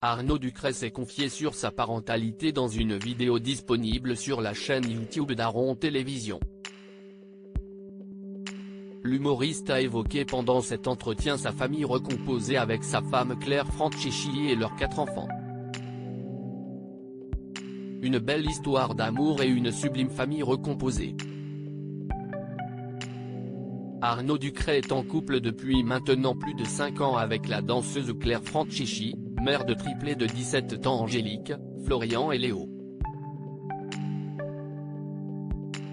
Arnaud Ducret s'est confié sur sa parentalité dans une vidéo disponible sur la chaîne YouTube d'Aaron Télévision. L'humoriste a évoqué pendant cet entretien sa famille recomposée avec sa femme Claire Francisci et leurs 4 enfants. Une belle histoire d'amour et une sublime famille recomposée. Arnaud Ducret est en couple depuis maintenant plus de 5 ans avec la danseuse Claire Francisci, mère de triplés de 17 ans Angélique, Florian et Léo.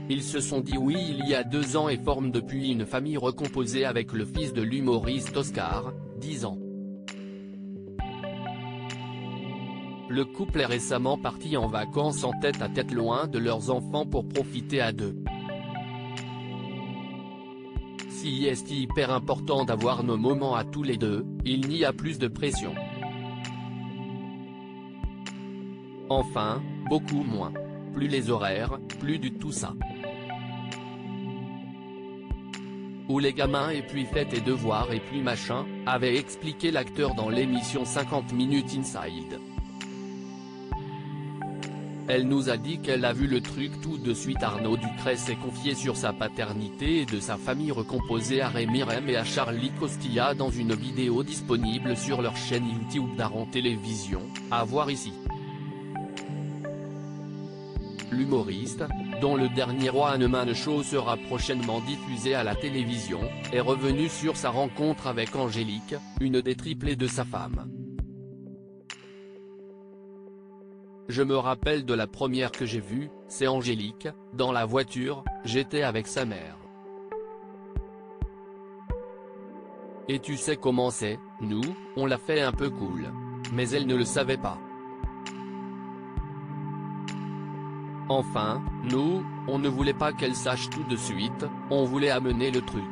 Ils se sont dit oui il y a 2 ans et forment depuis une famille recomposée avec le fils de l'humoriste Oscar, 10 ans. Le couple est récemment parti en vacances en tête-à-tête loin de leurs enfants pour profiter à deux. Si est hyper important d'avoir nos moments à tous les deux, il n'y a plus de pression. Enfin, beaucoup moins. Plus les horaires, plus du tout ça. Ou les gamins et puis faites tes devoirs et puis machin, avait expliqué l'acteur dans l'émission 50 Minutes Inside. Elle nous a dit qu'elle a vu le truc tout de suite. Arnaud Ducret s'est confié sur sa paternité et de sa famille recomposée à Rémi Rem et à Charlie Costilla dans une vidéo disponible sur leur chaîne YouTube d'Aaron Télévision, à voir ici. L'humoriste, dont le dernier One Man Show sera prochainement diffusé à la télévision, est revenu sur sa rencontre avec Angélique, une des triplés de sa femme. Je me rappelle de la première que j'ai vue, c'est Angélique, dans la voiture, j'étais avec sa mère. Et tu sais comment c'est, nous, on l'a fait un peu cool. Mais elle ne le savait pas. Enfin, nous, on ne voulait pas qu'elle sache tout de suite, on voulait amener le truc.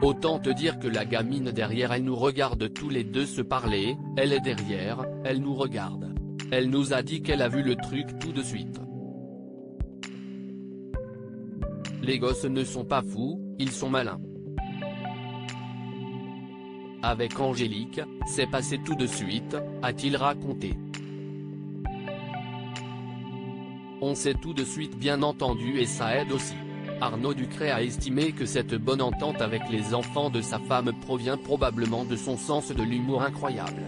Autant te dire que la gamine derrière elle nous regarde tous les deux se parler, elle est derrière, elle nous regarde. Elle nous a dit qu'elle a vu le truc tout de suite. Les gosses ne sont pas fous, ils sont malins. Avec Angélique, c'est passé tout de suite, a-t-il raconté. On s'est tout de suite bien entendu et ça aide aussi. Arnaud Ducret a estimé que cette bonne entente avec les enfants de sa femme provient probablement de son sens de l'humour incroyable.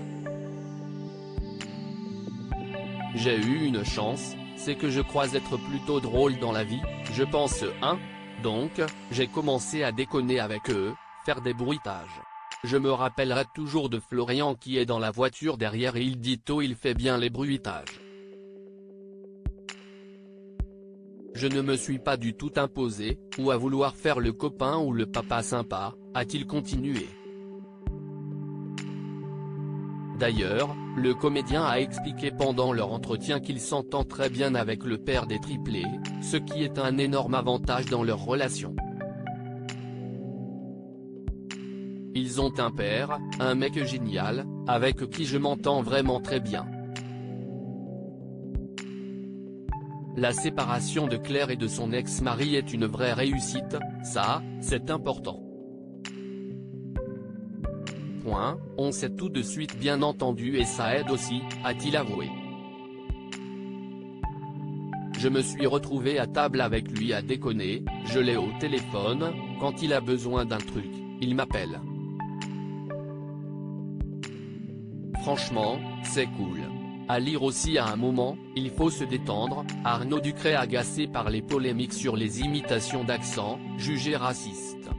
J'ai eu une chance, c'est que je crois être plutôt drôle dans la vie, je pense donc, j'ai commencé à déconner avec eux, faire des bruitages. Je me rappellerai toujours de Florian qui est dans la voiture derrière et il dit oh il fait bien les bruitages. Je ne me suis pas du tout imposé, ou à vouloir faire le copain ou le papa sympa, a-t-il continué. D'ailleurs, le comédien a expliqué pendant leur entretien qu'il s'entend très bien avec le père des triplés, ce qui est un énorme avantage dans leur relation. Ils ont un père, un mec génial, avec qui je m'entends vraiment très bien. La séparation de Claire et de son ex-mari est une vraie réussite, ça, c'est important. On s'est tout de suite bien entendu et ça aide aussi, a-t-il avoué. Je me suis retrouvé à table avec lui à déconner, je l'ai au téléphone, quand il a besoin d'un truc, il m'appelle. Franchement, c'est cool. À lire aussi à un moment, il faut se détendre. Arnaud Ducret agacé par les polémiques sur les imitations d'accent, jugées racistes.